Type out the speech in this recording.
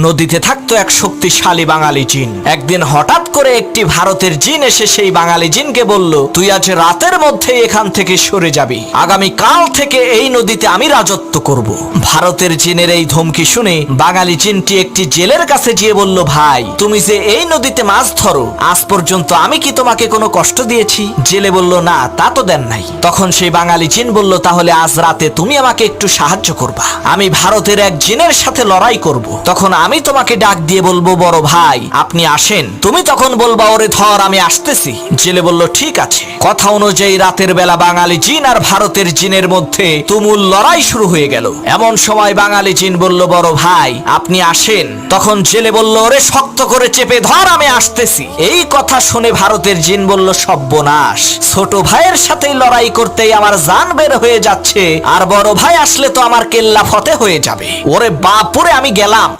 নদীতে থাকতো এক শক্তিশালী বাঙালি জিন। একদিন হঠাৎ করে একটি ভারতের জিন এসে সেই বাঙালি জিনকে বলল, তুই আজ রাতের মধ্যে এখান থেকে সরে যাবি, আগামী কাল থেকে এই নদীতে আমি রাজত্ব করব। ভারতের জিনের এই ধমকি শুনে বাঙালি জিনটি একটি জেলের কাছে গিয়ে বলল, ভাই তুমি যে এই নদীতে মাছ ধরো, আজ পর্যন্ত আমি কি তোমাকে কোনো কষ্ট দিয়েছি? জেলে বলল, না তা তো দেন নাই। তখন সেই বাঙালি জিন বলল, তাহলে আজ রাতে তুমি আমাকে একটু সাহায্য করবা, আমি ভারতের এক জিনের সাথে লড়াই করব। তখন আমি তোমাকে ডাক দিয়ে বলবো, বড় ভাই আপনি আসেন। তুমি তখন বলবা, ওরে ধর আমি আসতেছি। জেলে বলল, ঠিক আছে। কথা অনুযায়ী রাতের বেলা বাঙালি জিন আর ভারতের জিনের মধ্যে তুমুল লড়াই শুরু হয়ে গেল। এমন সময় বাঙালি জিন বলল, বড় ভাই আপনি আসেন। তখন জেলে বলল, ওরে শক্ত করে চেপে ধর আমি আসতেছি। এই কথা শুনে ভারতের জিন বলল, সর্বনাশ, ছোট ভাইয়ের সাথে লড়াই করতেই আমার জান বের হয়ে যাচ্ছে, আর বড় ভাই আসলে তো আমার কেল্লা ফতে হয়ে যাবে। ওরে বাপুরে, আমি গেলাম।